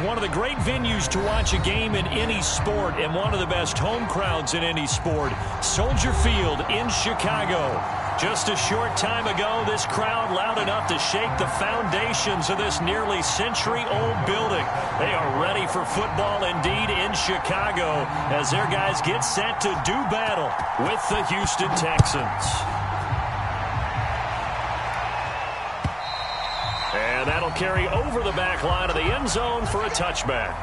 One of the great venues to watch a game in any sport and one of the best home crowds in any sport. Soldier Field in Chicago. Just a short time ago, this crowd loud enough to shake the foundations of this nearly century-old building. They are ready for football indeed in Chicago as their guys get set to do battle with the Houston Texans. And that'll carry over the back line of the end zone for a touchback.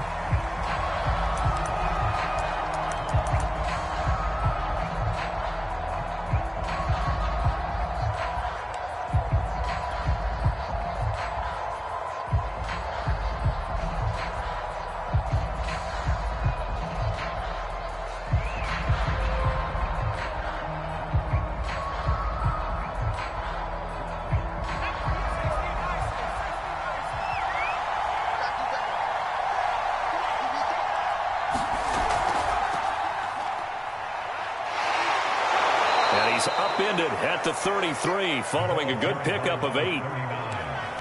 Upended at the 33 following a good pickup of 8.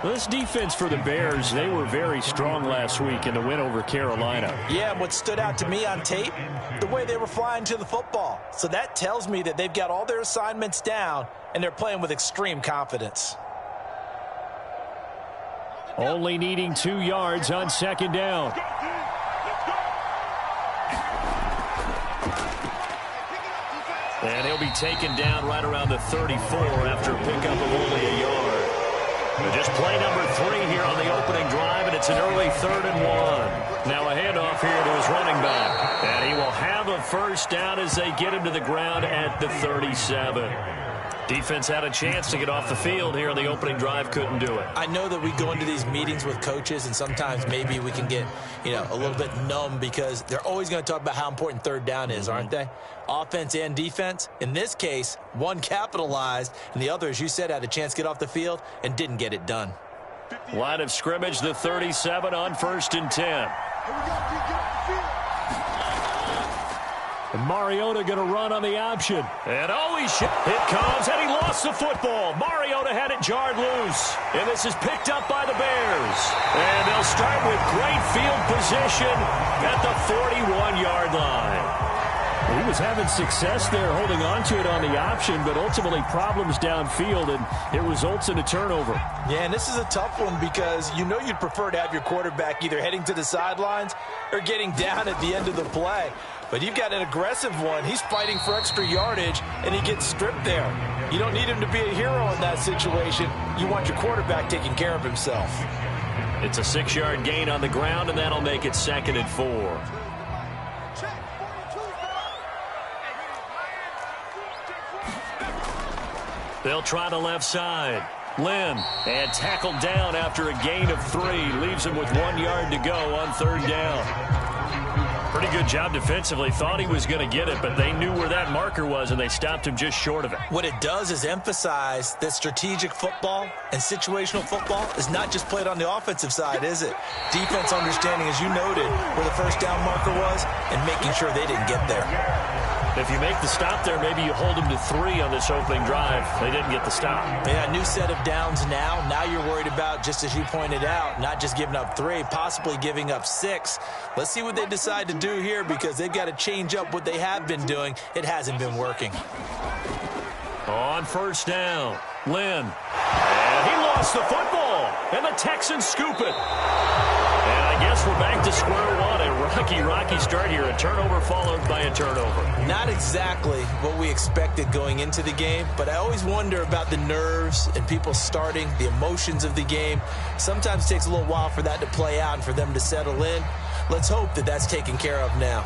This defense for the Bears, they were very strong last week in the win over Carolina. Yeah, and what stood out to me on tape, the way they were flying to the football. So that tells me that they've got all their assignments down and they're playing with extreme confidence. Only needing 2 yards on second down. And he'll be taken down right around the 34 after a pickup of only a yard. But just play number 3 here on the opening drive, and it's an early 3rd and 1. Now a handoff here to his running back. And he will have a first down as they get him to the ground at the 37. Defense had a chance to get off the field here on the opening drive, couldn't do it. I know that we go into these meetings with coaches, and sometimes maybe we can get, a little bit numb because they're always going to talk about how important third down is, aren't they? Offense and defense. In this case, one capitalized, and the other, as you said, had a chance to get off the field and didn't get it done. Line of scrimmage, the 37 on 1st and 10. And Mariota going to run on the option. And it comes, and he lost the football. Mariota had it jarred loose. And this is picked up by the Bears. And they'll start with great field position at the 41-yard line. He was having success there holding on to it on the option, but ultimately problems downfield, and it results in a turnover. Yeah, and this is a tough one because you'd prefer to have your quarterback either heading to the sidelines or getting down at the end of the play. But you've got an aggressive one. He's fighting for extra yardage, and he gets stripped there. You don't need him to be a hero in that situation. You want your quarterback taking care of himself. It's a 6-yard gain on the ground, and that'll make it 2nd and 4. They'll try the left side. Lynn, and tackled down after a gain of 3. Leaves him with 1 yard to go on 3rd down. Pretty good job defensively. Thought he was going to get it, but they knew where that marker was, and they stopped him just short of it. What it does is emphasize that strategic football and situational football is not just played on the offensive side, is it? Defense understanding, as you noted, where the first down marker was and making sure they didn't get there. If you make the stop there, maybe you hold them to 3 on this opening drive. They didn't get the stop. Yeah, a new set of downs now. Now you're worried about, just as you pointed out, not just giving up 3, possibly giving up 6. Let's see what they decide to do here because they've got to change up what they have been doing. It hasn't been working. On 1st down, Lynn. And he lost the football, and the Texans scoop it. And I guess we're back to square one. A rocky start here. A turnover followed by a turnover. Not exactly what we expected going into the game, but I always wonder about the nerves and people starting, the emotions of the game. Sometimes it takes a little while for that to play out and for them to settle in. Let's hope that that's taken care of now.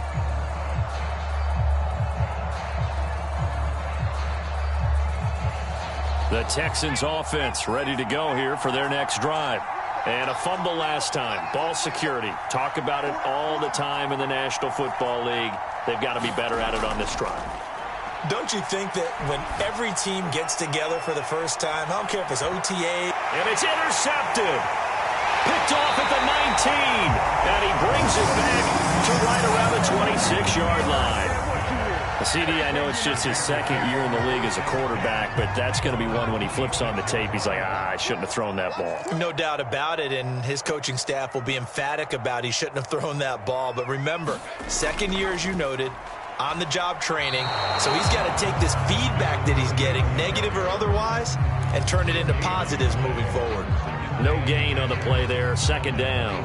The Texans offense ready to go here for their next drive. And a fumble last time. Ball security. Talk about it all the time in the National Football League. They've got to be better at it on this drive. Don't you think that when every team gets together for the first time, I don't care if it's OTA. And it's intercepted. Picked off at the 19. And he brings it back to right around the 26-yard line. A CD, I know it's just his second year in the league as a quarterback, but that's going to be one when he flips on the tape, he's like, I shouldn't have thrown that ball. No doubt about it, and his coaching staff will be emphatic about he shouldn't have thrown that ball. But remember, second year, as you noted, on-the-job training, so he's got to take this feedback that he's getting, negative or otherwise, and turn it into positives moving forward. No gain on the play there, second down.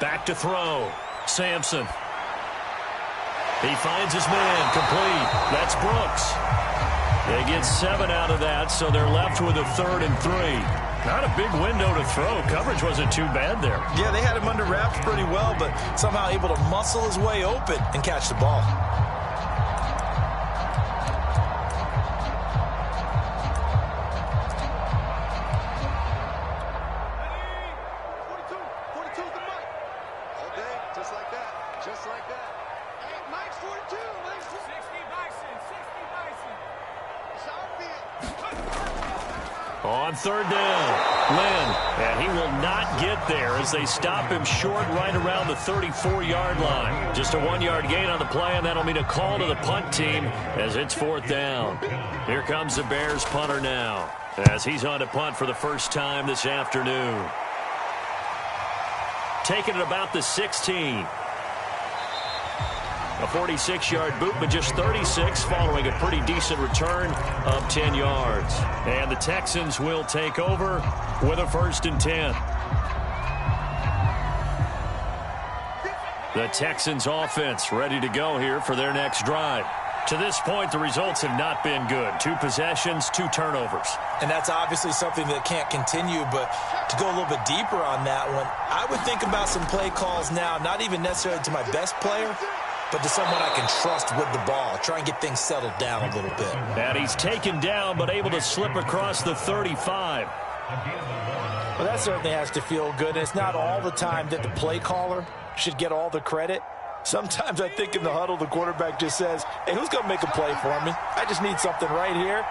Back to throw. Sampson. He finds his man. Complete. That's Brooks. They get 7 out of that, so they're left with a 3rd and 3. Not a big window to throw. Coverage wasn't too bad there. Yeah, they had him under wraps pretty well, but somehow able to muscle his way open and catch the ball. On 3rd down, Lynn, and he will not get there as they stop him short right around the 34-yard line. Just a 1-yard gain on the play, and that'll mean a call to the punt team as it's 4th down. Here comes the Bears punter now as he's on to punt for the first time this afternoon. Taking it about the 16. A 46-yard boot, but just 36 following a pretty decent return of 10 yards. And the Texans will take over with a 1st and 10. The Texans offense ready to go here for their next drive. To this point, the results have not been good. 2 possessions, 2 turnovers. And that's obviously something that can't continue, but to go a little bit deeper on that one, I would think about some play calls now, not even necessarily to my best player, but to someone I can trust with the ball. Try and get things settled down a little bit. And he's taken down, but able to slip across the 35. Well, that certainly has to feel good. And it's not all the time that the play caller should get all the credit. Sometimes I think in the huddle, the quarterback just says, hey, who's going to make a play for me? I just need something right here.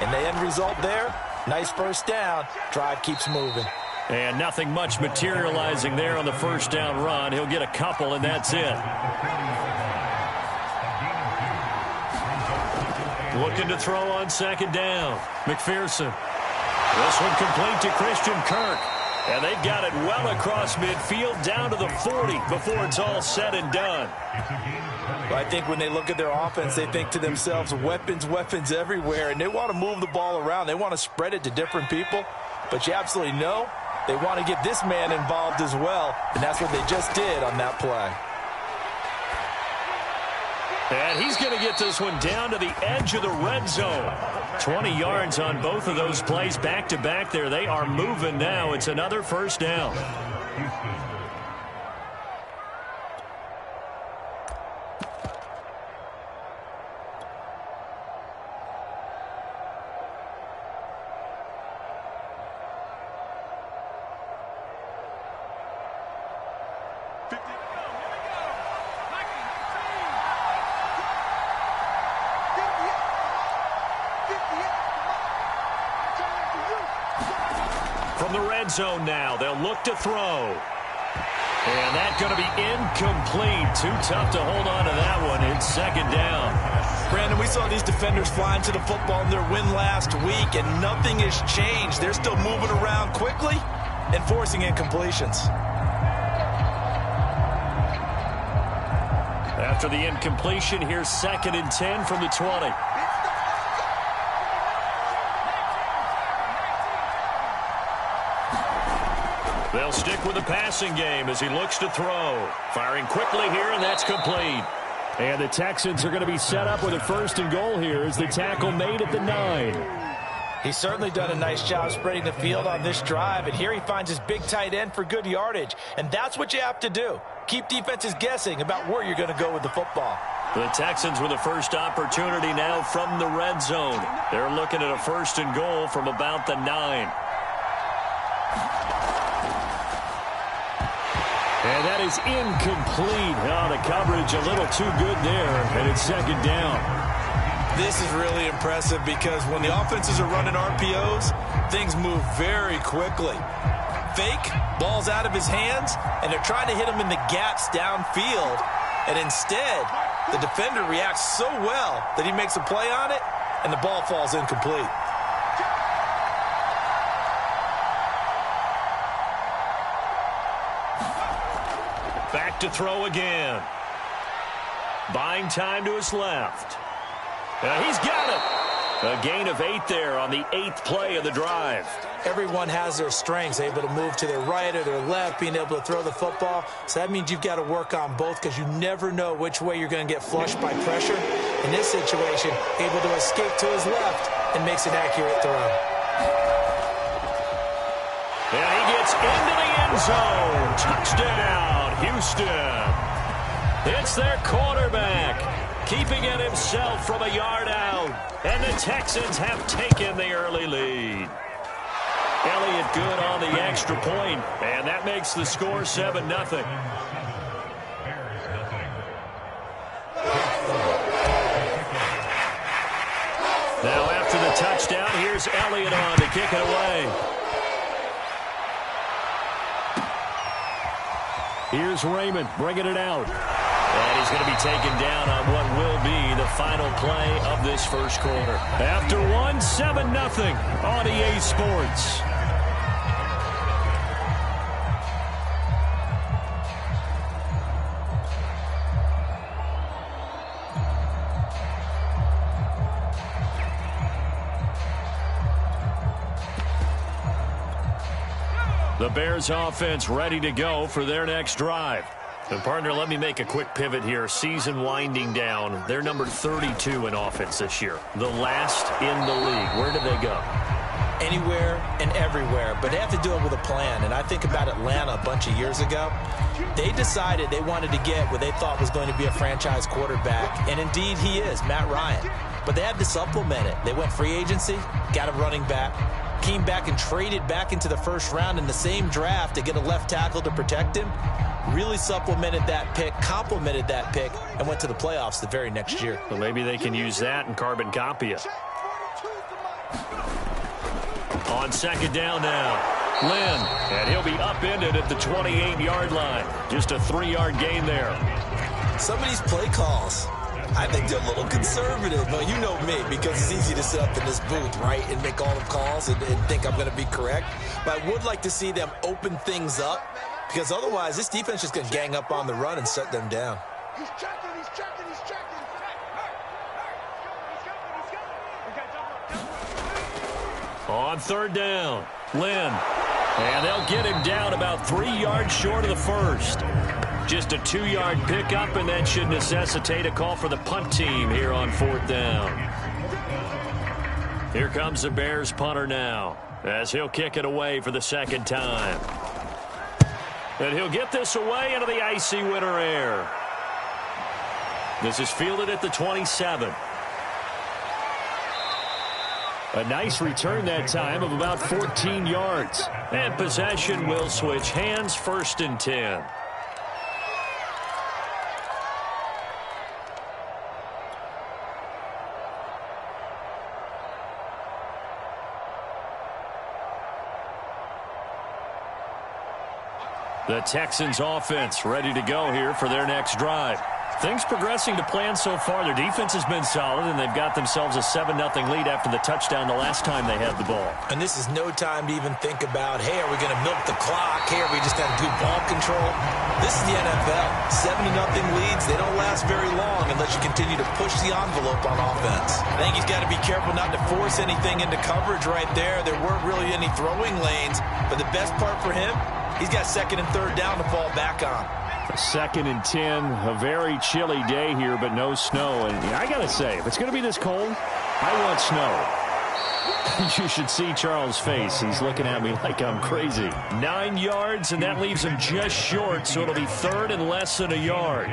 And the end result there, nice 1st down. Drive keeps moving. And nothing much materializing there on the 1st down run. He'll get a couple, and that's it. Looking to throw on 2nd down. McPherson. This one complete to Christian Kirk. And they've got it well across midfield down to the 40 before it's all said and done. Well, I think when they look at their offense, they think to themselves, weapons, weapons everywhere. And they want to move the ball around. They want to spread it to different people. But you absolutely know they want to get this man involved as well. And that's what they just did on that play. And he's going to get this one down to the edge of the red zone. 20 yards on both of those plays back-to-back there. They are moving now. It's another 1st down. From the red zone now, they'll look to throw. And that's going to be incomplete. Too tough to hold on to that one. It's 2nd down. Brandon, we saw these defenders flying to the football in their win last week, and nothing has changed. They're still moving around quickly and forcing incompletions. After the incompletion, here's 2nd and 10 from the 20. They'll stick with the passing game as he looks to throw. Firing quickly here, and that's complete. And the Texans are going to be set up with a 1st and goal here as the tackle made at the 9. He's certainly done a nice job spreading the field on this drive, and here he finds his big tight end for good yardage. And that's what you have to do. Keep defenses guessing about where you're going to go with the football. The Texans with the first opportunity now from the red zone. They're looking at a 1st and goal from about the 9. And that is incomplete. Oh, the coverage a little too good there, and it's 2nd down. This is really impressive because when the offenses are running RPOs, things move very quickly. Fake, ball's out of his hands, and they're trying to hit him in the gaps downfield. And instead, the defender reacts so well that he makes a play on it, and the ball falls incomplete. Back to throw again. Buying time to his left. He's got it. A gain of 8 there on the 8th play of the drive. Everyone has their strengths, able to move to their right or their left, being able to throw the football. So that means you've got to work on both because you never know which way you're going to get flushed by pressure. In this situation, able to escape to his left and makes an accurate throw. And he gets into the end zone. Touchdown, Houston. It's their quarterback, keeping it himself from a yard out. And the Texans have taken the early lead. Elliott good on the extra point, and that makes the score 7-0. Now after the touchdown, here's Elliott on to kick it away. Here's Raymond bringing it out. And he's going to be taken down on what will be the final play of this first quarter. After 7-0 on EA Sports. The Bears offense ready to go for their next drive. And partner, let me make a quick pivot here. Season winding down. They're number 32 in offense this year. The last in the league. Where do they go? Anywhere and everywhere, but they have to do it with a plan. And I think about Atlanta a bunch of years ago. They decided they wanted to get what they thought was going to be a franchise quarterback, and indeed he is, Matt Ryan. But they had to supplement it. They went free agency, got a running back, came back and traded back into the first round in the same draft to get a left tackle to protect him. Really supplemented that pick, complemented that pick, and went to the playoffs the very next year. Well, maybe they can use that and carbon copy it. On second down now, Lynn, and he'll be upended at the 28-yard line. Just a 3-yard gain there. Some of these play calls, I think they're a little conservative. But you know me, because it's easy to sit up in this booth, right, and make all the calls and think I'm going to be correct. But I would like to see them open things up, because otherwise this defense is going to gang up on the run and shut them down. He's checking, he's checking, he's checking. On third down, Lynn. And they'll get him down about 3 yards short of the first. Just a 2-yard pickup, and that should necessitate a call for the punt team here on fourth down. Here comes the Bears punter now, as he'll kick it away for the second time. And he'll get this away into the icy winter air. This is fielded at the 27. A nice return that time of about 14 yards. And possession will switch hands, 1st and 10. The Texans offense ready to go here for their next drive. Things progressing to plan so far. Their defense has been solid, and they've got themselves a 7-0 lead after the touchdown the last time they had the ball. And this is no time to even think about, hey, are we going to milk the clock? Hey, are we just going to do ball control? This is the NFL. 7-0 leads, they don't last very long unless you continue to push the envelope on offense. I think he's got to be careful not to force anything into coverage right there. There weren't really any throwing lanes, but the best part for him, he's got 2nd and 3rd down to fall back on. 2nd and 10, a very chilly day here, but no snow. And I got to say, if it's going to be this cold, I want snow. You should see Charles' face. He's looking at me like I'm crazy. 9 yards, and that leaves him just short, so it'll be 3rd and less than a yard.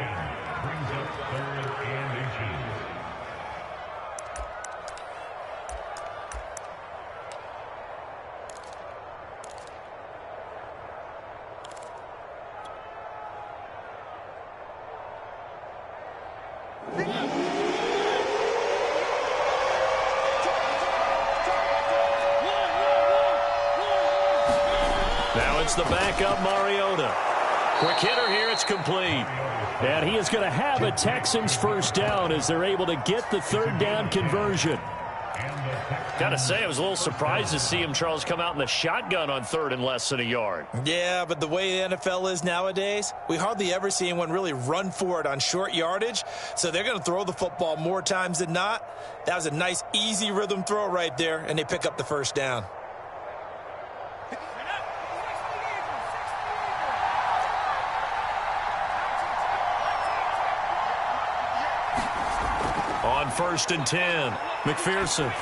Now it's the backup Mariota. Quick hitter here, it's complete. And he is going to have a Texans first down as they're able to get the third down conversion. Got to say, I was a little surprised to see him, Charles, come out in the shotgun on third and less than a yard. Yeah, but the way the NFL is nowadays, we hardly ever see anyone really run for it on short yardage. So they're going to throw the football more times than not. That was a nice, easy rhythm throw right there, and they pick up the first down. On 1st and 10, McPherson.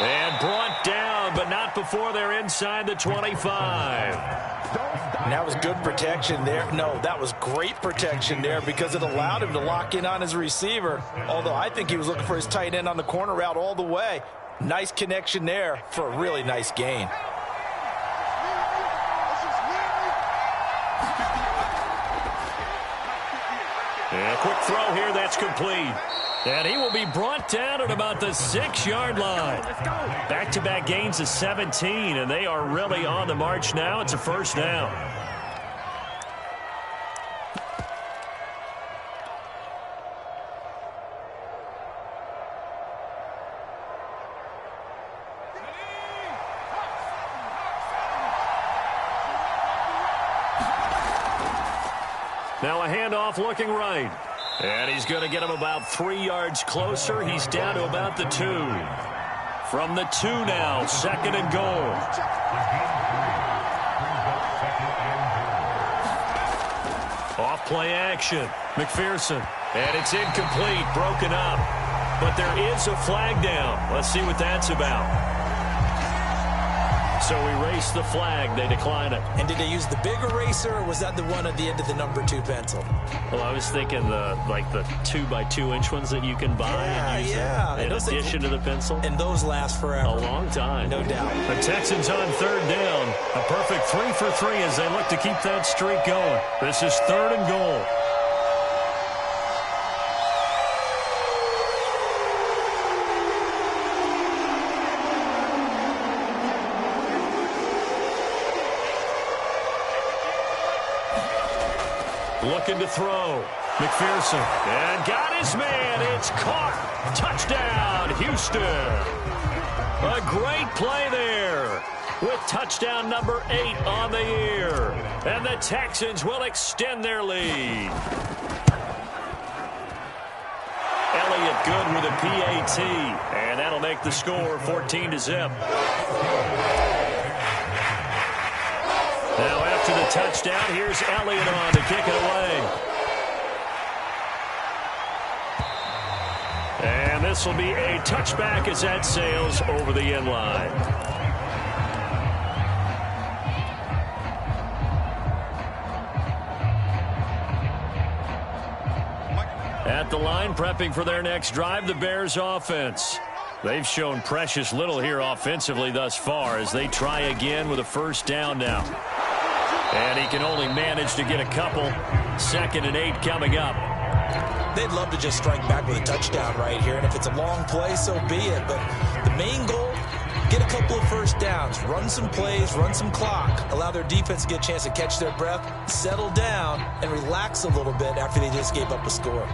And brought down, but not before they're inside the 25. And that was good protection there. No, that was great protection there because it allowed him to lock in on his receiver. Although I think he was looking for his tight end on the corner route all the way. Nice connection there for a really nice gain. And a quick throw here, that's complete. And he will be brought down at about the 6-yard line. Back-to-back gains of 17, and they are really on the march now. It's a first down. Now a handoff looking right. And he's going to get him about 3 yards closer. He's down to about the 2. From the 2 now, 2nd and goal. Off play action. McPherson. And it's incomplete, broken up. But there is a flag down. Let's see what that's about. So erase the flag. They decline it. And did they use the big eraser, or was that the one at the end of the number 2 pencil? Well, I was thinking the 2x2-inch ones that you can buy and use in addition to the pencil. And those last forever. A long time. No doubt. The Texans on 3rd down. A perfect 3 for 3 as they look to keep that streak going. This is 3rd and goal. Looking to throw. McPherson. And got his man. It's caught. Touchdown, Houston. A great play there with touchdown number 8 on the year. And the Texans will extend their lead. Elliott good with a PAT. And that'll make the score 14-0. Now after the touchdown, here's Elliott on to kick it away. And this will be a touchback as that sails over the end line. At the line, prepping for their next drive, the Bears offense. They've shown precious little here offensively thus far as they try again with a first down now. And he can only manage to get a couple. 2nd and 8 coming up. They'd love to just strike back with a touchdown right here. And if it's a long play, so be it. But the main goal, get a couple of first downs. Run some plays, run some clock. Allow their defense to get a chance to catch their breath, settle down, and relax a little bit after they just gave up a score.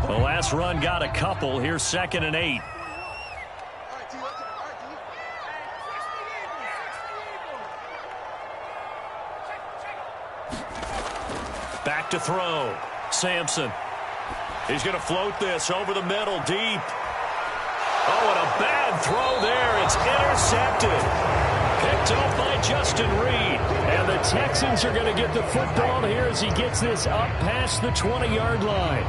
The last run got a couple. Here's 2nd and 8. Back to throw. Sampson. He's going to float this over the middle, deep. Oh, and a bad throw there. It's intercepted. Picked up by Justin Reed. And the Texans are going to get the football here as he gets this up past the 20-yard line.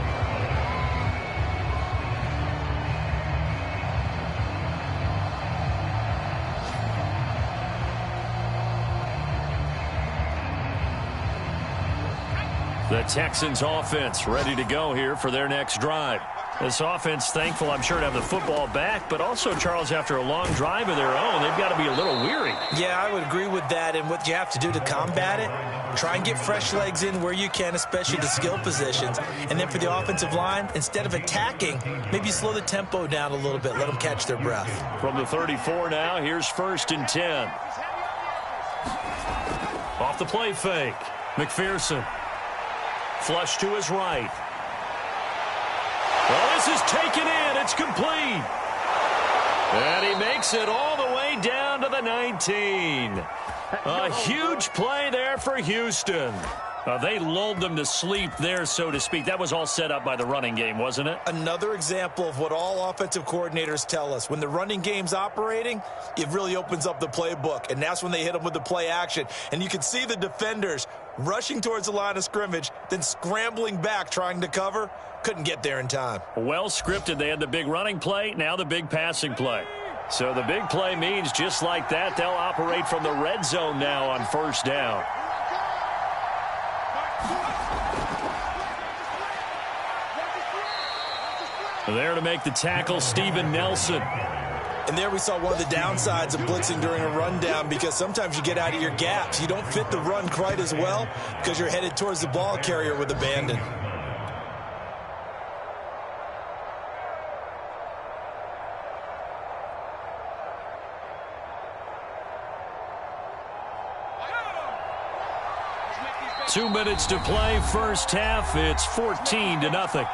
The Texans offense ready to go here for their next drive. This offense thankful, I'm sure, to have the football back, but also, Charles, after a long drive of their own, they've got to be a little weary. Yeah, I would agree with that, and what you have to do to combat it, try and get fresh legs in where you can, especially the skill positions. And then for the offensive line, instead of attacking, maybe slow the tempo down a little bit, let them catch their breath. From the 34 now, here's 1st and 10. Off the play fake. McPherson. Flush to his right. Well, this is taken in. It's complete. And he makes it all the way down to the 19. A huge play there for Houston. They lulled them to sleep there, so to speak. That was all set up by the running game, wasn't it? Another example of what all offensive coordinators tell us. When the running game's operating, it really opens up the playbook. And that's when they hit them with the play action. And you can see the defenders rushing towards the line of scrimmage, then scrambling back trying to cover. Couldn't get there in time. Well scripted. They had the big running play, now the big passing play. So the big play means just like that, they'll operate from the red zone now on first down. There to make the tackle, Steven Nelson. And there we saw one of the downsides of blitzing during a rundown, because sometimes you get out of your gaps. You don't fit the run quite as well because you're headed towards the ball carrier with abandon. Two minutes to play, first half. It's 14-0.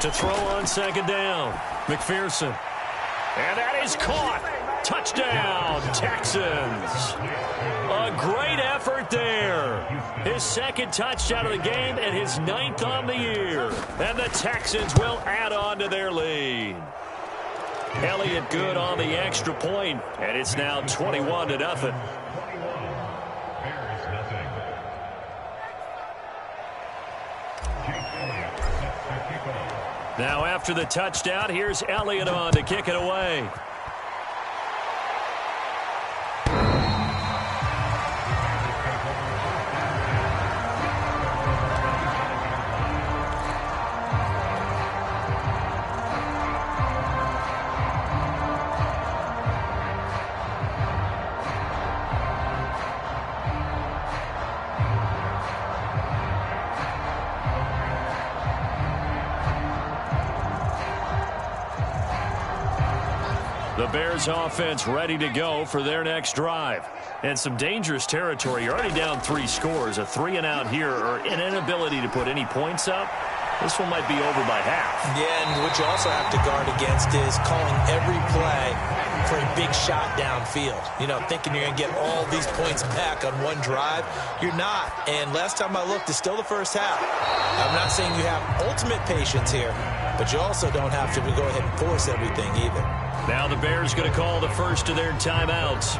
To throw on second down, McPherson. And that is caught. Touchdown, Texans. A great effort there. His second touchdown of the game and his 9th on the year. And the Texans will add on to their lead. Elliott good on the extra point, and it's now 21-0. Now after the touchdown, here's Elliott on to kick it away. The Bears offense ready to go for their next drive. And some dangerous territory. You're already down 3 scores. A 3-and-out here, or an inability to put any points up. This one might be over by half. Yeah, and what you also have to guard against is calling every play for a big shot downfield. You know, thinking you're going to get all these points back on one drive. You're not. And last time I looked, it's still the first half. I'm not saying you have ultimate patience here, but you also don't have to go ahead and force everything either. Now the Bears going to call the first of their timeouts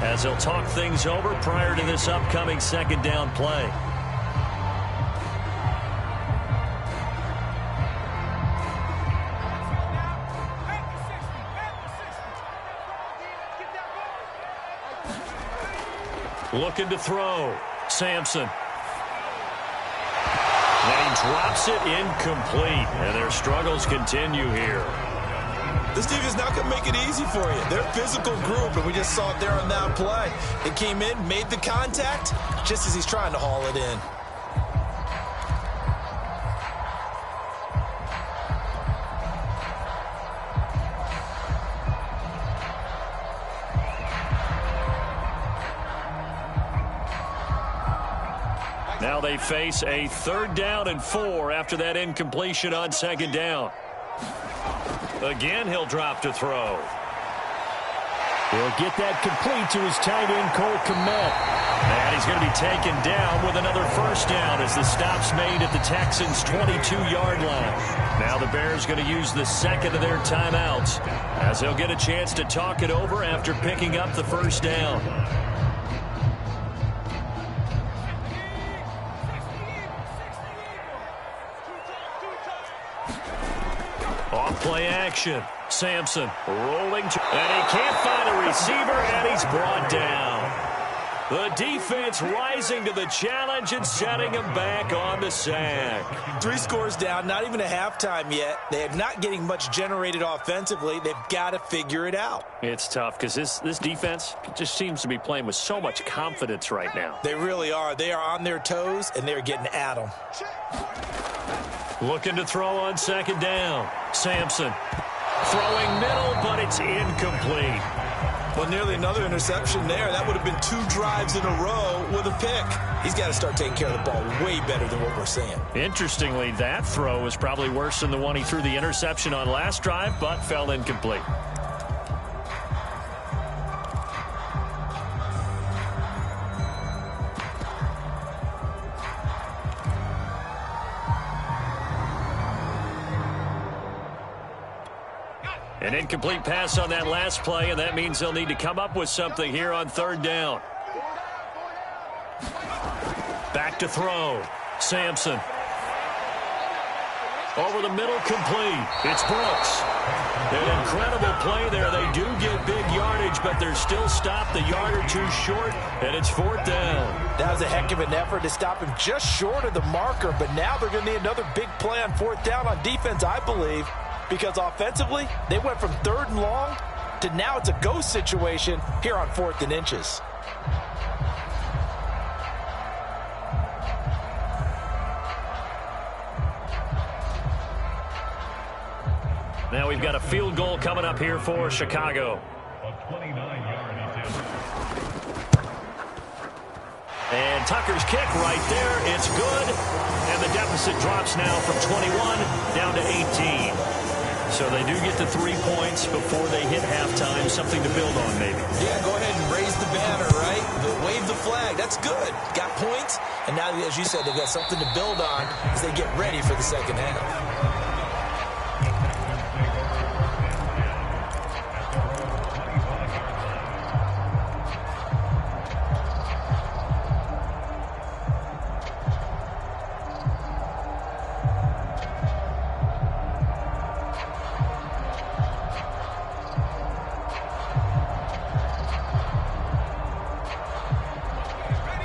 as they'll talk things over prior to this upcoming second down play. Looking to throw. Sampson. And he drops it incomplete. And their struggles continue here. This team is not going to make it easy for you. They're a physical group, and we just saw it there on that play. It came in, made the contact, just as he's trying to haul it in. Now they face a 3rd down and 4 after that incompletion on second down. Again, he'll drop to throw. He'll get that complete to his tight end, Cole Kmet. And he's going to be taken down with another first down as the stop's made at the Texans' 22-yard line. Now the Bears going to use the second of their timeouts as they'll get a chance to talk it over after picking up the first down. Off-play action. Sampson rolling. And he can't find a receiver, and he's brought down. The defense rising to the challenge and setting them back on the sack. 3 scores down, not even a halftime yet. They are not getting much generated offensively. They've got to figure it out. It's tough because this defense just seems to be playing with so much confidence right now. They really are. They are on their toes, and they're getting at them. Looking to throw on second down. Sampson throwing middle, but it's incomplete. Well, nearly another interception there. That would have been 2 drives in a row with a pick. He's got to start taking care of the ball way better than what we're seeing. Interestingly, that throw was probably worse than the one he threw the interception on last drive, but fell incomplete. An incomplete pass on that last play, and that means they'll need to come up with something here on third down. Back to throw. Sampson. Over the middle, complete. It's Brooks. An incredible play there. They do get big yardage, but they're still stopped a yard or 2 short, and it's 4th down. That was a heck of an effort to stop him just short of the marker, but now they're going to need another big play on 4th down on defense, I believe. Because offensively, they went from 3rd and long to now it's a go situation here on 4th and inches. Now we've got a field goal coming up here for Chicago. And Tucker's kick right there. It's good. And the deficit drops now from 21 down to 18. So they do get to 3 points before they hit halftime. Something to build on, maybe. Yeah, go ahead and raise the banner, right? Wave the flag. That's good. Got points. And now, as you said, they've got something to build on as they get ready for the second half.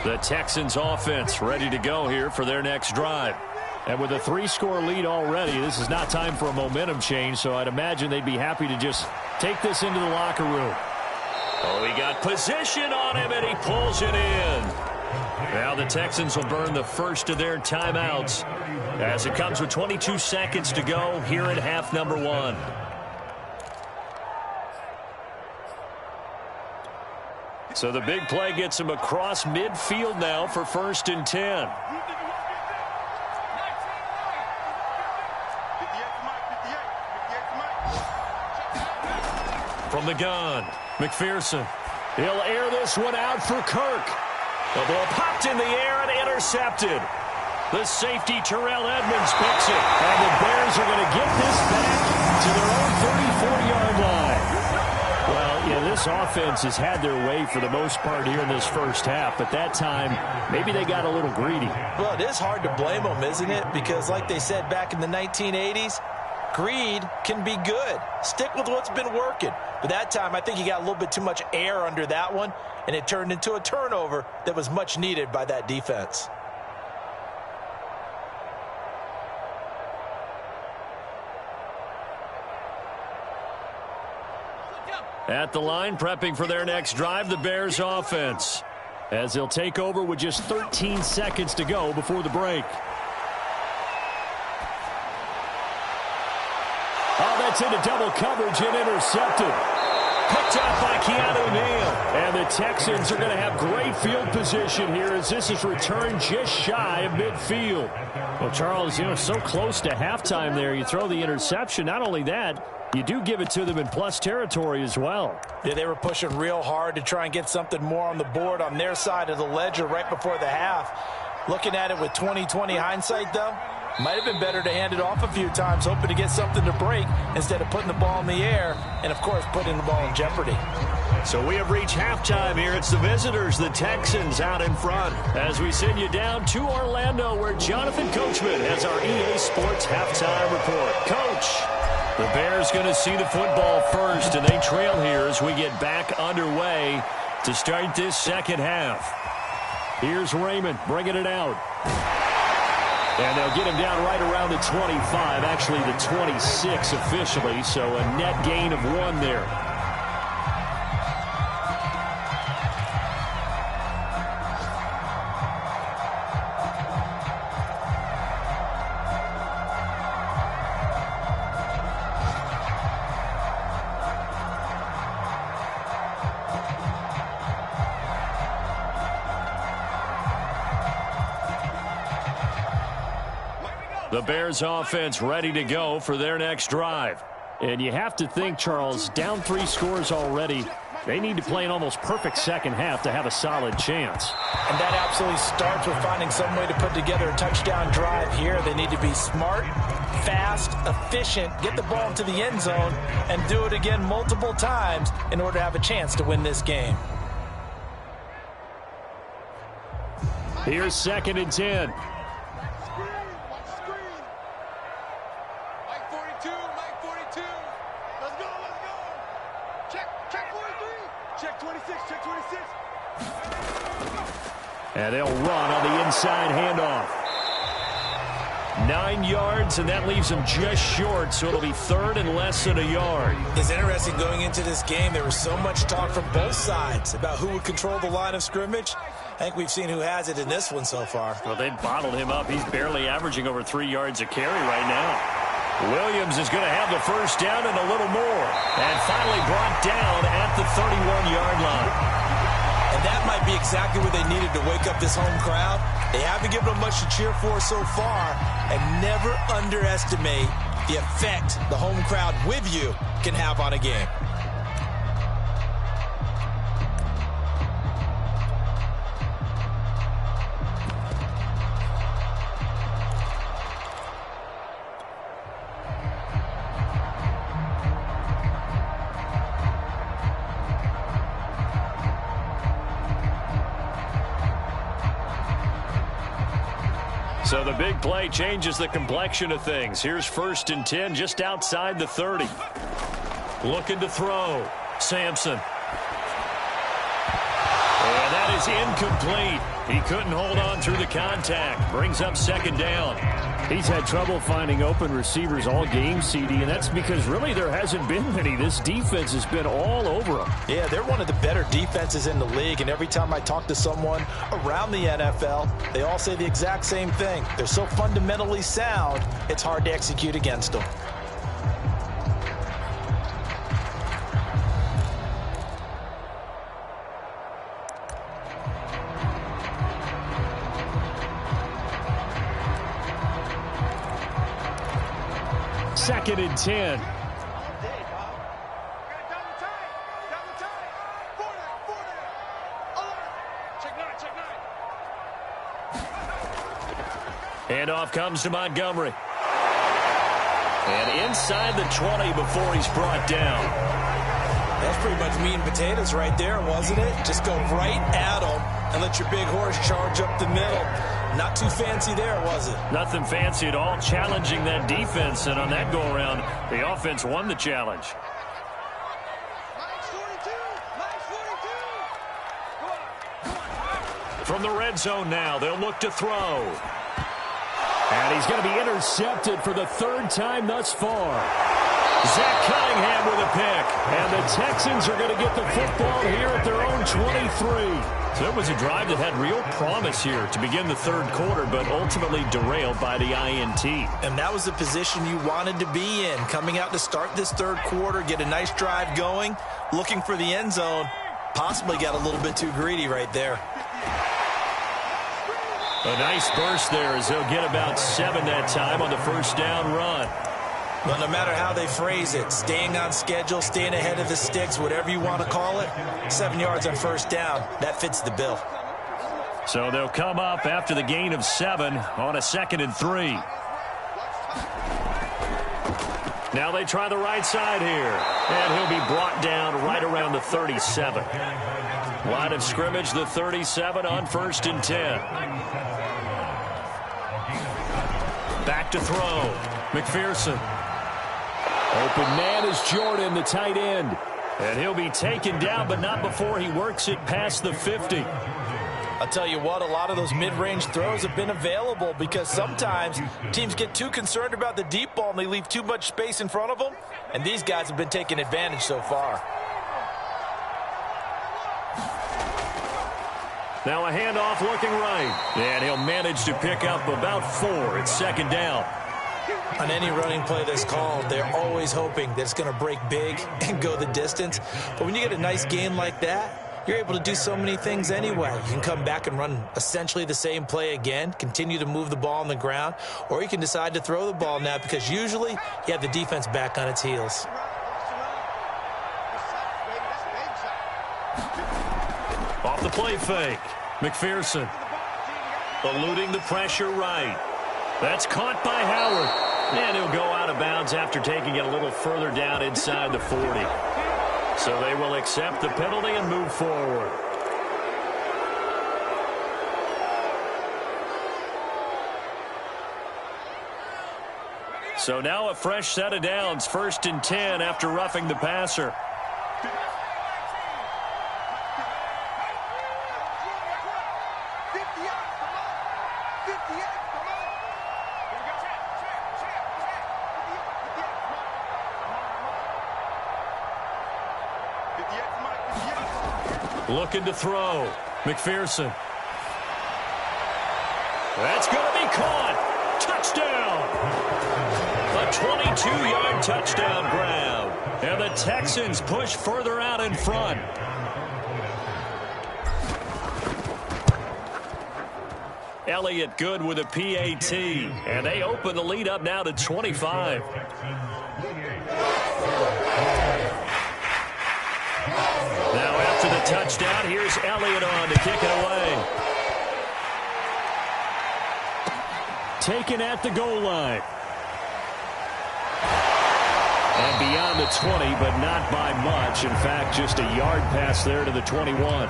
The Texans offense ready to go here for their next drive. And with a 3-score lead already, this is not time for a momentum change, so I'd imagine they'd be happy to just take this into the locker room. Oh, he got position on him, and he pulls it in. Now the Texans will burn the first of their timeouts as it comes with 22 seconds to go here in half number 1. So the big play gets him across midfield now for 1st and 10. From the gun, McPherson. He'll air this one out for Kirk. The ball popped in the air and intercepted. The safety, Terrell Edmonds, picks it. And the Bears are going to get this back to their own 34-yard line. Well, yeah, this offense has had their way for the most part here in this first half, but that time, maybe they got a little greedy. Well, it is hard to blame them, isn't it? Because like they said back in the 1980s, greed can be good. Stick with what's been working. But that time, I think he got a little bit too much air under that one, and it turned into a turnover that was much needed by that defense. At the line, prepping for their next drive, the Bears offense, as they'll take over with just 13 seconds to go before the break. Oh, that's into double coverage and intercepted. Picked up by Keanu Neal. And the Texans are going to have great field position here as this is returned just shy of midfield. Well, Charles, so close to halftime there. You throw the interception. Not only that, you do give it to them in plus territory as well. Yeah, they were pushing real hard to try and get something more on the board on their side of the ledger right before the half. Looking at it with 20/20 hindsight, though, might have been better to hand it off a few times, hoping to get something to break instead of putting the ball in the air and, of course, putting the ball in jeopardy. So we have reached halftime here. It's the visitors, the Texans, out in front. As we send you down to Orlando, where Jonathan Coachman has our EA Sports halftime report. Coach, the Bears going to see the football first, and they trail here as we get back underway to start this second half. Here's Raymond bringing it out. And they'll get him down right around the 25, actually the 26 officially, so a net gain of 1 there. The Bears offense ready to go for their next drive. And you have to think, Charles, down 3 scores already. They need to play an almost perfect second half to have a solid chance. And that absolutely starts with finding some way to put together a touchdown drive here. They need to be smart, fast, efficient, get the ball into the end zone, and do it again multiple times in order to have a chance to win this game. Here's 2nd and 10. And they'll run on the inside handoff. 9 yards, and that leaves them just short, so it'll be 3rd and less than a yard. It's interesting going into this game. There was so much talk from both sides about who would control the line of scrimmage. I think we've seen who has it in this one so far. Well, they bottled him up. He's barely averaging over 3 yards a carry right now. Williams is going to have the first down and a little more. And finally brought down at the 31-yard line. And that might be exactly what they needed to wake up this home crowd. They haven't given them much to cheer for so far. And never underestimate the effect the home crowd with you can have on a game. So the big play changes the complexion of things. Here's 1st and 10 just outside the 30. Looking to throw. Sampson. And that is incomplete. He couldn't hold on through the contact. Brings up 2nd down. He's had trouble finding open receivers all game, CD, and that's because really there hasn't been many. This defense has been all over them. Yeah, they're one of the better defenses in the league, and every time I talk to someone around the NFL, they all say the exact same thing. They're so fundamentally sound, it's hard to execute against them. Second and 10. Handoff comes to Montgomery. And inside the 20 before he's brought down. That's pretty much meat and potatoes right there, wasn't it? Just go right at him and let your big horse charge up the middle. Not too fancy there, was it? Nothing fancy at all, challenging that defense, and on that go-around, the offense won the challenge. From the red zone now, they'll look to throw. And he's going to be intercepted for the 3rd time thus far. Zach Cunningham with a pick. And the Texans are going to get the football here at their own 23. So it was a drive that had real promise here to begin the 3rd quarter, but ultimately derailed by the INT. And that was the position you wanted to be in. Coming out to start this 3rd quarter, get a nice drive going, looking for the end zone. Possibly got a little bit too greedy right there. A nice burst there as they'll get about 7 that time on the 1st down run. Well, no matter how they phrase it, staying on schedule, staying ahead of the sticks, whatever you want to call it, 7 yards on 1st down, that fits the bill. So they'll come up after the gain of 7 on a 2nd and 3. Now they try the right side here, and he'll be brought down right around the 37. Line of scrimmage, the 37 on 1st and 10. Back to throw. McPherson. Open man is Jordan, the tight end. And he'll be taken down, but not before he works it past the 50. I'll tell you what, a lot of those mid-range throws have been available because sometimes teams get too concerned about the deep ball and they leave too much space in front of them, and these guys have been taking advantage so far. Now a handoff looking right, and he'll manage to pick up about 4. It's second down. On any running play that's called, they're always hoping that it's going to break big and go the distance. But when you get a nice game like that, you're able to do so many things anyway. You can come back and run essentially the same play again, continue to move the ball on the ground, or you can decide to throw the ball now because usually you have the defense back on its heels. Off the play fake. McPherson eluding the pressure right. That's caught by Howard. And he'll go out of bounds after taking it a little further down inside the 40. So they will accept the penalty and move forward. So now a fresh set of downs, 1st and 10 after roughing the passer. Looking to throw. McPherson. That's going to be caught. Touchdown. A 22-yard touchdown grab. And the Texans push further out in front. Elliott good with a PAT. And they open the lead up now to 25. Now after the touchdown, here's Elliott on to kick it away. Taken at the goal line. And beyond the 20, but not by much. In fact, just a yard pass there to the 21.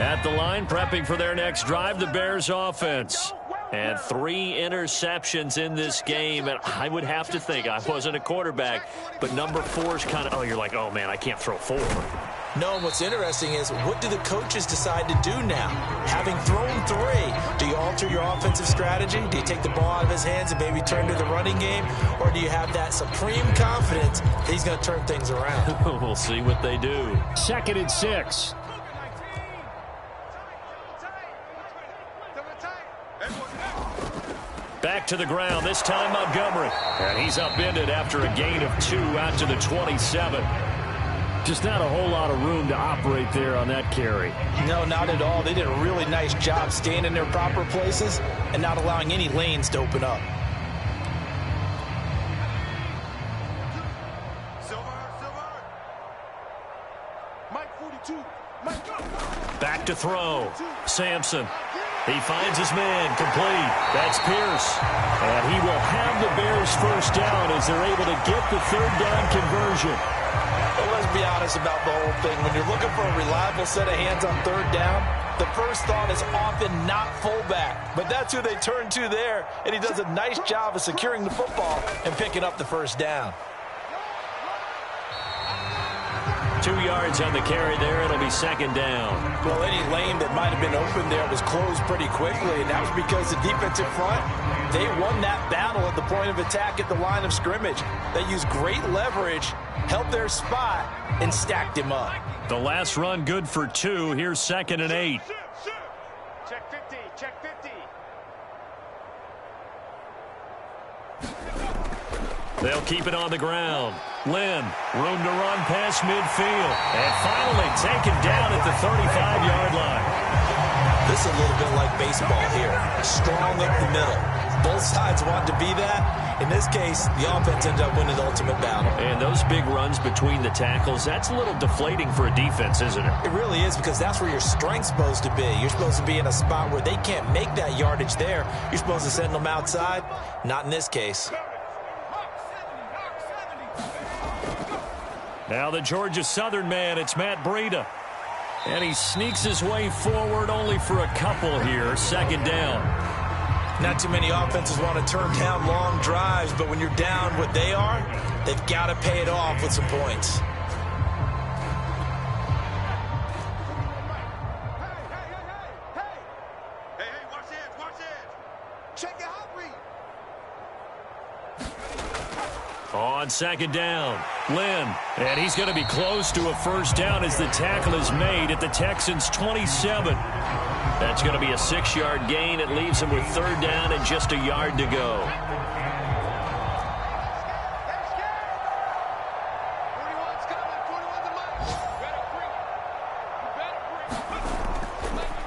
At the line, prepping for their next drive, the Bears offense. And 3 interceptions in this game. And I would have to think, I wasn't a quarterback, but number 4 is kind of, oh, you're like, oh, man, I can't throw 4. No, what's interesting is what do the coaches decide to do now? Having thrown 3, do you alter your offensive strategy? Do you take the ball out of his hands and maybe turn to the running game? Or do you have that supreme confidence that he's going to turn things around? We'll see what they do. 2nd and 6. Back to the ground, this time Montgomery. And he's upended after a gain of 2 out to the 27. Just not a whole lot of room to operate there on that carry. No, not at all. They did a really nice job staying in their proper places and not allowing any lanes to open up. Back to throw. Sampson. He finds his man complete. That's Pierce. And he will have the Bears first down as they're able to get the 3rd down conversion. Well, let's be honest about the whole thing. When you're looking for a reliable set of hands on 3rd down, the first thought is often not fullback. But that's who they turn to there, and he does a nice job of securing the football and picking up the first down. 2 yards on the carry there. It'll be 2nd down. Well, any lane that might have been open there was closed pretty quickly, and that was because the defensive front, they won that battle at the point of attack at the line of scrimmage. They used great leverage, held their spot, and stacked him up. The last run good for 2. Here's 2nd and 8. Check 50, check 50. They'll keep it on the ground. Lynn, room to run past midfield. And finally taken down at the 35-yard line. This is a little bit like baseball here. Strong up the middle. Both sides want to be that. In this case, the offense ended up winning the ultimate battle. And those big runs between the tackles, that's a little deflating for a defense, isn't it? It really is, because that's where your strength's supposed to be. You're supposed to be in a spot where they can't make that yardage there. You're supposed to send them outside. Not in this case. Now the Georgia Southern man, it's Matt Breida. And he sneaks his way forward only for a couple here. 2nd down. Not too many offenses want to turn down long drives, but when you're down what they are, they've got to pay it off with some points. Hey, watch this. Check your hot read. On second down, Lynn. And he's going to be close to a first down as the tackle is made at the Texans' 27. That's going to be a 6-yard gain. It leaves him with third down and just a yard to go.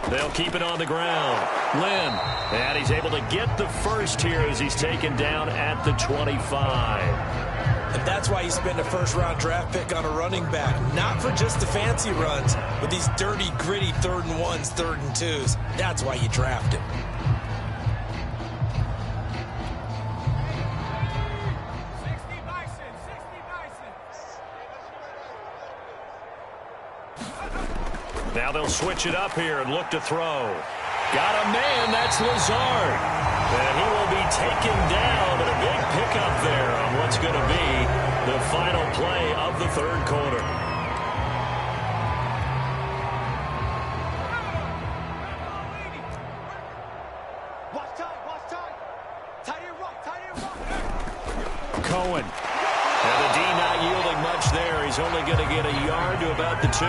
They'll keep it on the ground. Lynn, and he's able to get the first here as he's taken down at the 25. And that's why you spend a first-round draft pick on a running back. Not for just the fancy runs, but these dirty, gritty 3rd and 1s, 3rd and 2s. That's why you draft him. Now they'll switch it up here and look to throw. Got a man, that's Lazard. And he will be taken down, and a big pickup there on what's going to be the final play of the 3rd quarter. Watch time. Tight end right. Cohen. And the D not yielding much there. He's only going to get a yard to about the 2.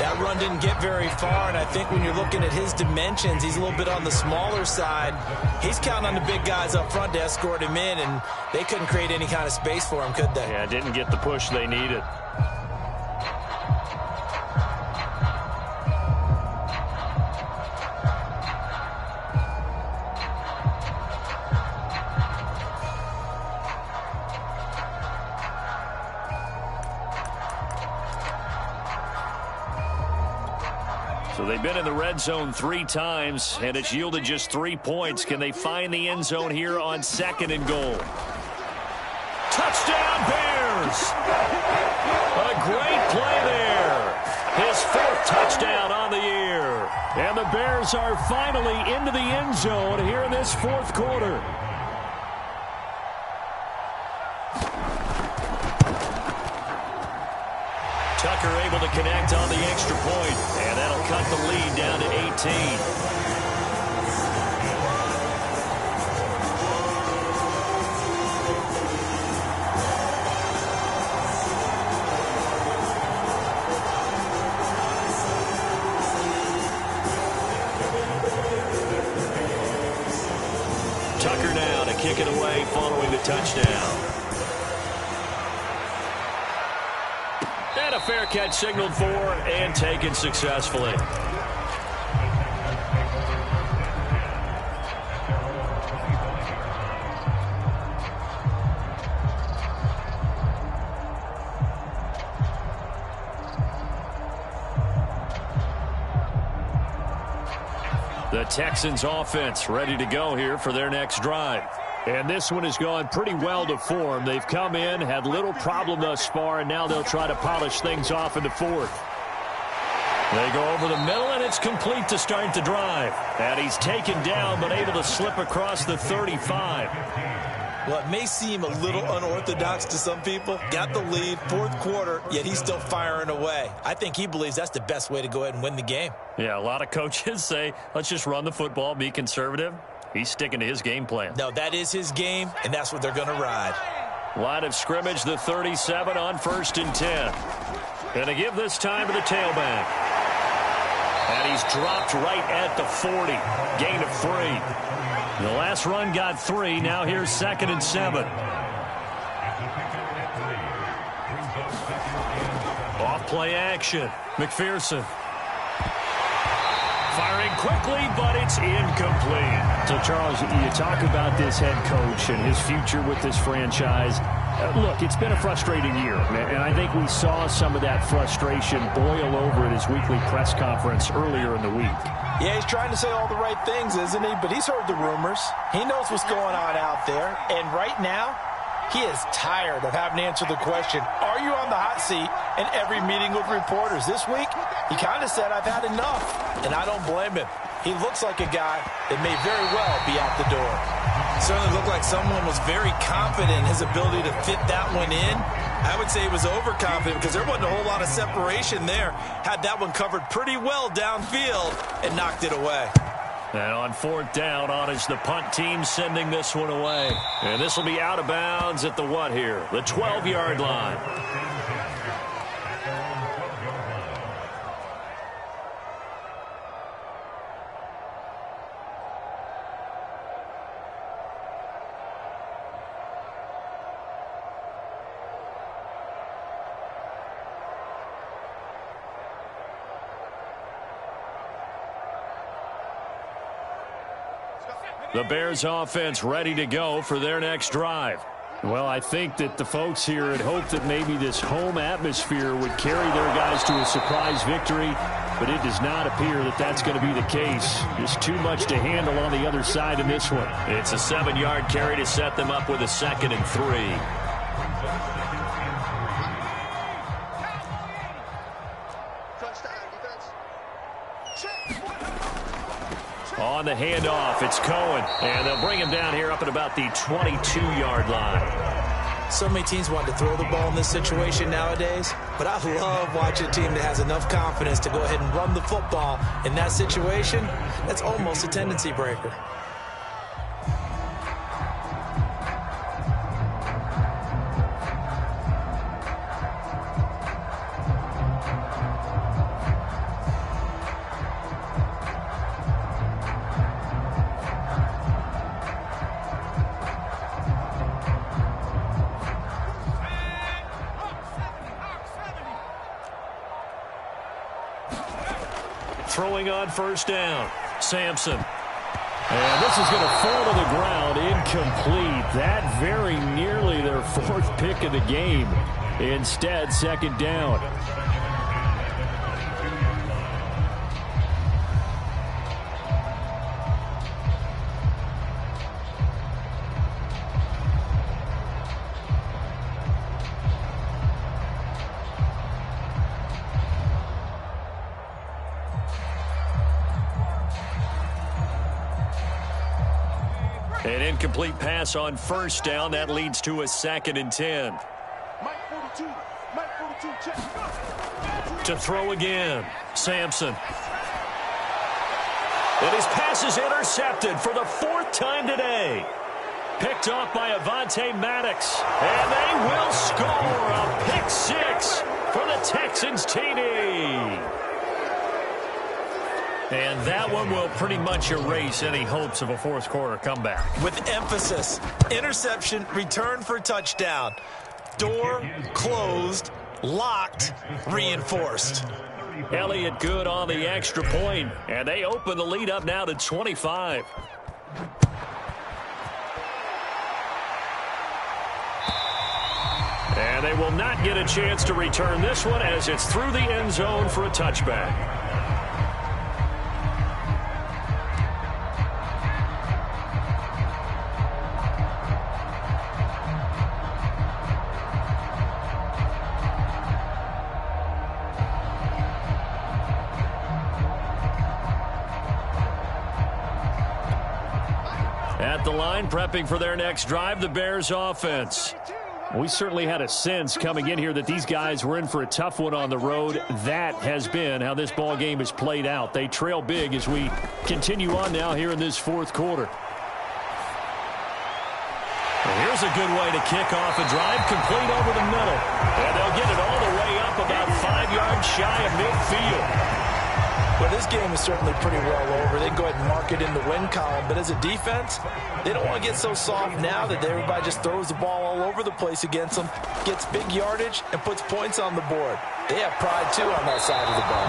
That run didn't get very far, and I think when you're looking at his dimensions, he's a little bit on the smaller side. He's counting on the big guys up front to escort him in, and they couldn't create any kind of space for him, could they? Yeah, didn't get the push they needed. So they've been in the red zone 3 times, and it's yielded just 3 points. Can they find the end zone here on 2nd and goal? Touchdown, Bears! A great play there. His 4th touchdown on the year. And the Bears are finally into the end zone here in this 4th quarter. Tucker able to connect on the extra point, and that'll cut the lead down to 18. Tucker now to kick it away following the touchdown. And a fair catch signaled for and taken successfully. The Texans offense ready to go here for their next drive. And this one has gone pretty well to form. They've come in, had little problem thus far, and now they'll try to polish things off in the 4th. They go over the middle, and it's complete to start the drive. And he's taken down, but able to slip across the 35. Well, it may seem a little unorthodox to some people. Got the lead, 4th quarter, yet he's still firing away. I think he believes that's the best way to go ahead and win the game. Yeah, a lot of coaches say, let's just run the football, be conservative. He's sticking to his game plan. No, that is his game, and that's what they're going to ride. Line of scrimmage, the 37 on 1st and 10. And to give this time to the tailback. And he's dropped right at the 40. Gain of 3. The last run got 3. Now here's 2nd and 7. Off play action. McPherson. Firing quickly, but it's incomplete. So, Charles, you talk about this head coach and his future with this franchise. Look, it's been a frustrating year, and I think we saw some of that frustration boil over at his weekly press conference earlier in the week. Yeah, he's trying to say all the right things, isn't he? But he's heard the rumors. He knows what's going on out there. And right now, he is tired of having to answer the question, are you on the hot seat in every meeting with reporters? This week, he kind of said, I've had enough. And I don't blame him. He looks like a guy that may very well be out the door. Certainly looked like someone was very confident in his ability to fit that one in. I would say he was overconfident because there wasn't a whole lot of separation there. Had that one covered pretty well downfield and knocked it away. And on fourth down, on is the punt team sending this one away. And this will be out of bounds at the what here? The 12-yard line. The Bears offense ready to go for their next drive. Well, I think that the folks here had hoped that maybe this home atmosphere would carry their guys to a surprise victory, but it does not appear that that's going to be the case. Just too much to handle on the other side in this one. It's a 7-yard carry to set them up with a 2nd and 3. On the handoff, it's Cohen, and they'll bring him down here up at about the 22-yard line. So many teams want to throw the ball in this situation nowadays, but I love watching a team that has enough confidence to go ahead and run the football. In that situation, that's almost a tendency breaker. Throwing on first down, Sampson. And this is going to fall to the ground, incomplete. That very nearly their 4th pick of the game. Instead, 2nd down. An incomplete pass on first down. That leads to a 2nd and 10. To throw again, Sampson. And his pass is intercepted for the 4th time today. Picked off by Avonte Maddox. And they will score a pick 6 for the Texans TD. And that one will pretty much erase any hopes of a 4th quarter comeback. With emphasis, interception, return for touchdown. Door closed, locked, reinforced. Elliott good on the extra point, and they open the lead up now to 25. And they will not get a chance to return this one as it's through the end zone for a touchback. At the line, prepping for their next drive, the Bears offense. We certainly had a sense coming in here that these guys were in for a tough one on the road. That has been how this ball game has played out. They trail big as we continue on now here in this 4th quarter. Well, here's a good way to kick off a drive, complete over the middle. And they'll get it all the way up about 5 yards shy of midfield. Well, this game is certainly pretty well over. They can go ahead and mark it in the win column. But as a defense, they don't want to get so soft now that everybody just throws the ball all over the place against them, gets big yardage, and puts points on the board. They have pride, too, on that side of the ball.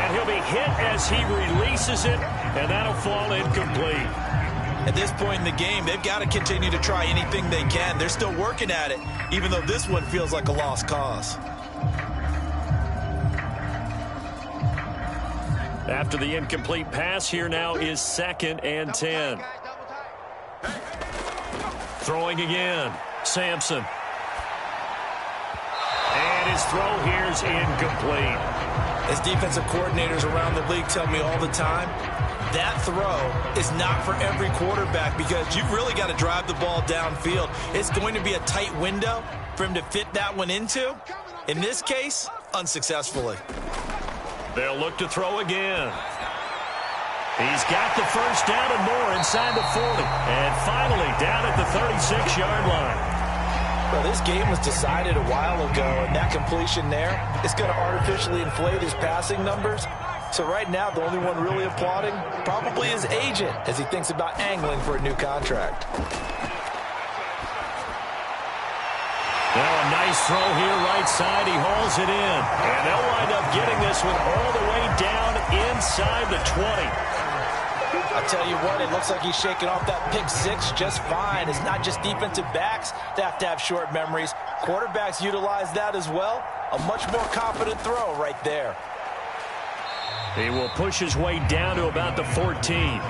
And he'll be hit as he releases it, and that'll fall incomplete. At this point in the game, they've got to continue to try anything they can. They're still working at it, even though this one feels like a lost cause. After the incomplete pass, here now is 2nd and 10. Throwing again, Sampson. And his throw here's incomplete. As defensive coordinators around the league tell me all the time, that throw is not for every quarterback because you've really got to drive the ball downfield. It's going to be a tight window for him to fit that one into. In this case, unsuccessfully. They'll look to throw again. He's got the first down and more inside the 40. And finally down at the 36-yard line. Well, this game was decided a while ago, and that completion there is going to artificially inflate his passing numbers. So right now, the only one really applauding probably his agent as he thinks about angling for a new contract. Now a nice throw here right side. He hauls it in. And they'll wind up getting this one all the way down inside the 20. I tell you what, it looks like he's shaking off that pick six just fine. It's not just defensive backs that have to have short memories. Quarterbacks utilize that as well. A much more confident throw right there. He will push his way down to about the 14.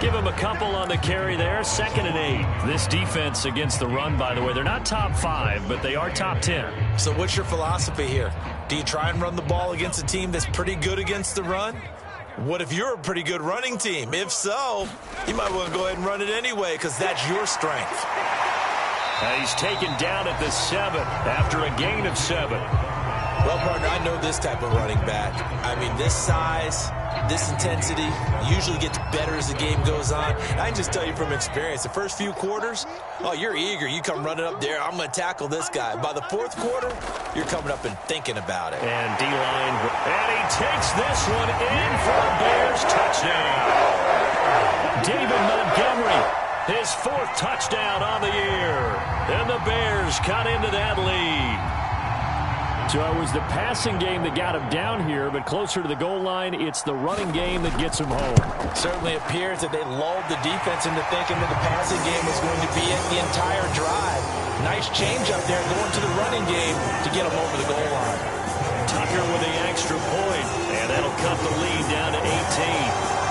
Give him a couple on the carry there. 2nd and 8. This defense against the run, by the way, they're not top 5, but they are top 10. So what's your philosophy here? Do you try and run the ball against a team that's pretty good against the run? What if you're a pretty good running team? If so, you might want to go ahead and run it anyway because that's your strength. And he's taken down at the 7 after a gain of 7. Well, partner, I know this type of running back. I mean, this size, this intensity usually gets better as the game goes on. I can just tell you from experience, the first few quarters, oh, you're eager. You come running up there, I'm going to tackle this guy. By the 4th quarter, you're coming up and thinking about it. And D-line, and he takes this one in for a Bears touchdown. David Montgomery, his 4th touchdown on the year. And the Bears cut into that lead. So it was the passing game that got him down here, but closer to the goal line, it's the running game that gets him home. Certainly appears that they lulled the defense into thinking that the passing game was going to be it the entire drive. Nice change up there going to the running game to get him over the goal line. Tucker with the extra point, and that'll cut the lead down to 18.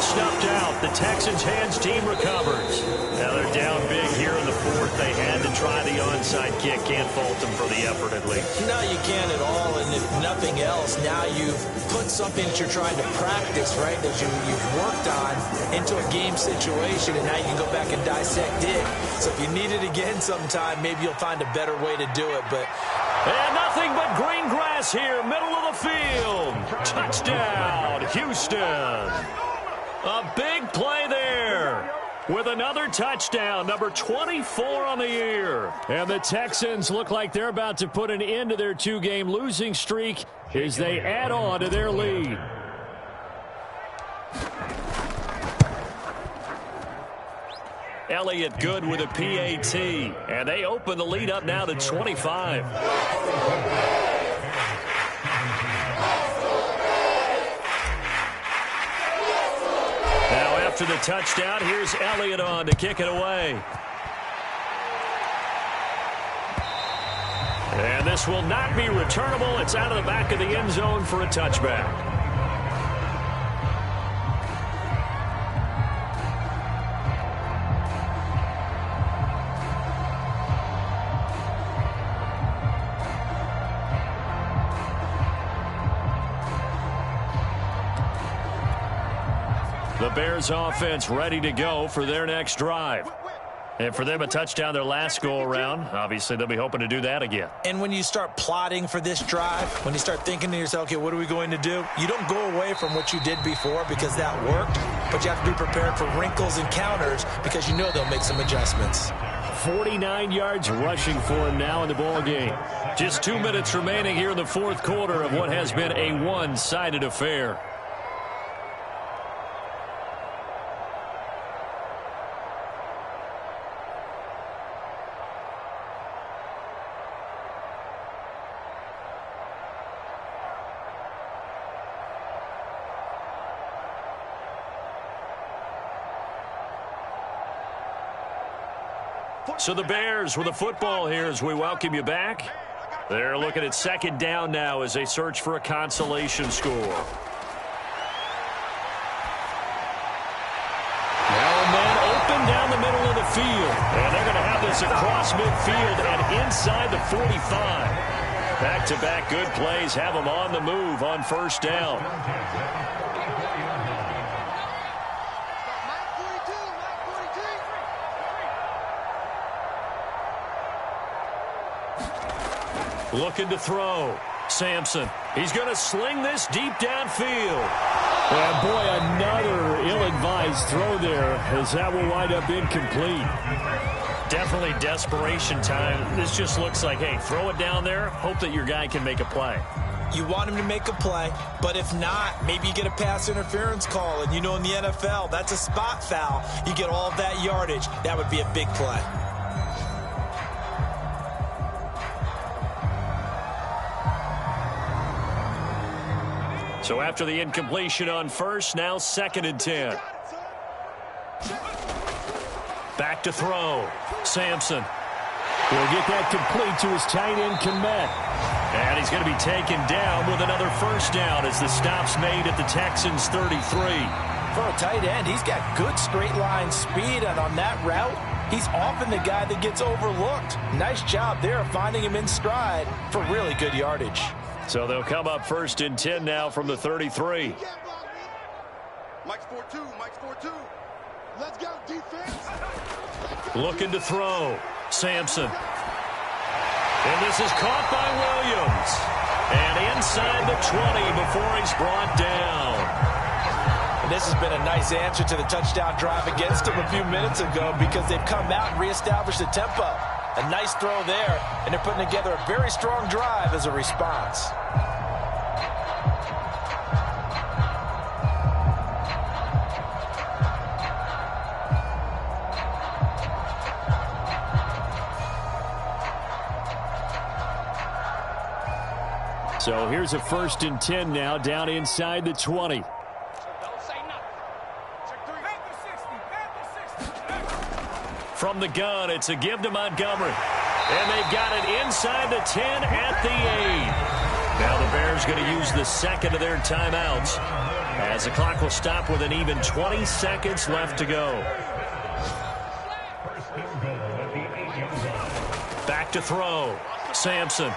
Snuffed out. The Texans' hands team recovers. Now they're down big here in the 4th. They had to try the onside kick. Can't fault them for the effort at least. No, you can't at all. And if nothing else, now you've put something that you're trying to practice, right, that you've worked on into a game situation, and now you can go back and dissect it. So if you need it again sometime, maybe you'll find a better way to do it. But and nothing but green grass here, middle of the field. Touchdown, Houston. A big play there with another touchdown, number 24 on the year. And the Texans look like they're about to put an end to their 2-game losing streak as they add on to their lead. Elliott good with a PAT, and they open the lead up now to 25. After the touchdown, here's Elliott on to kick it away. And this will not be returnable. It's out of the back of the end zone for a touchback. The Bears offense ready to go for their next drive. And for them, a touchdown their last go-around. Obviously, they'll be hoping to do that again. And when you start plotting for this drive, when you start thinking to yourself, okay, what are we going to do? You don't go away from what you did before because that worked, but you have to be prepared for wrinkles and counters because you know they'll make some adjustments. 49 yards rushing for him now in the ball game. Just 2 minutes remaining here in the 4th quarter of what has been a one-sided affair. So the Bears with the football here as we welcome you back. They're looking at 2nd down now as they search for a consolation score. Now a man open down the middle of the field. And they're going to have this across midfield and inside the 45. Back-to-back good plays have them on the move on first down. Looking to throw. Sampson. He's going to sling this deep downfield. And boy, another ill-advised throw there, as that will wind up incomplete. Definitely desperation time. This just looks like, hey, throw it down there, hope that your guy can make a play. You want him to make a play, but if not, maybe you get a pass interference call. And you know in the NFL, that's a spot foul. You get all of that yardage. That would be a big play. So after the incompletion on first, now 2nd and 10. Back to throw. Sampson. He'll get that complete to his tight end, Komet. And he's going to be taken down with another first down as the stop's made at the Texans' 33. For a tight end, he's got good straight line speed, and on that route, he's often the guy that gets overlooked. Nice job there finding him in stride for really good yardage. So they'll come up 1st and 10 now from the 33. Mike's 4-2. Mike's 4-2. Let's go, defense. Looking to throw. Sampson. And this is caught by Williams. And inside the 20 before he's brought down. And this has been a nice answer to the touchdown drive against him a few minutes ago because they've come out and reestablished the tempo. A nice throw there, and they're putting together a very strong drive as a response. So here's a 1st and 10 now, down inside the 20. From the gun, it's a give to Montgomery. And they've got it inside the 10 at the 8. Now the Bears going to use the 2nd of their timeouts as the clock will stop with an even 20 seconds left to go. Back to throw. Sampson.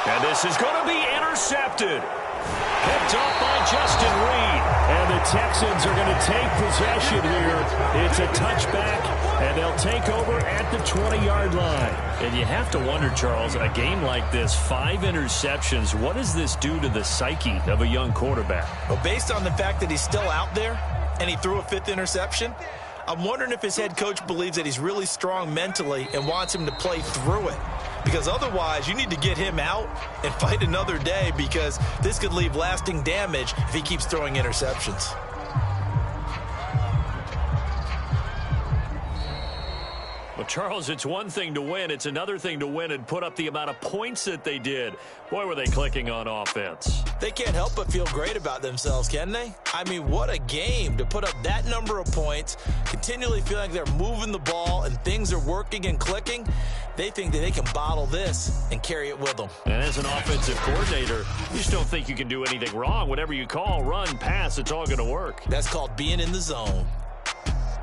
And this is going to be intercepted. Picked off by Justin Reed. And the Texans are going to take possession here. It's a touchback, and they'll take over at the 20-yard line. And you have to wonder, Charles, a game like this, 5 interceptions, what does this do to the psyche of a young quarterback? Well, based on the fact that he's still out there and he threw a 5th interception, I'm wondering if his head coach believes that he's really strong mentally and wants him to play through it. Because otherwise, you need to get him out and fight another day because this could leave lasting damage if he keeps throwing interceptions. Well, Charles, it's one thing to win. It's another thing to win and put up the amount of points that they did. Boy, were they clicking on offense. They can't help but feel great about themselves, can they? I mean, what a game to put up that number of points, continually feeling like they're moving the ball and things are working and clicking. They think that they can bottle this and carry it with them. And as an offensive coordinator, you just don't think you can do anything wrong. Whatever you call, run, pass, it's all going to work. That's called being in the zone.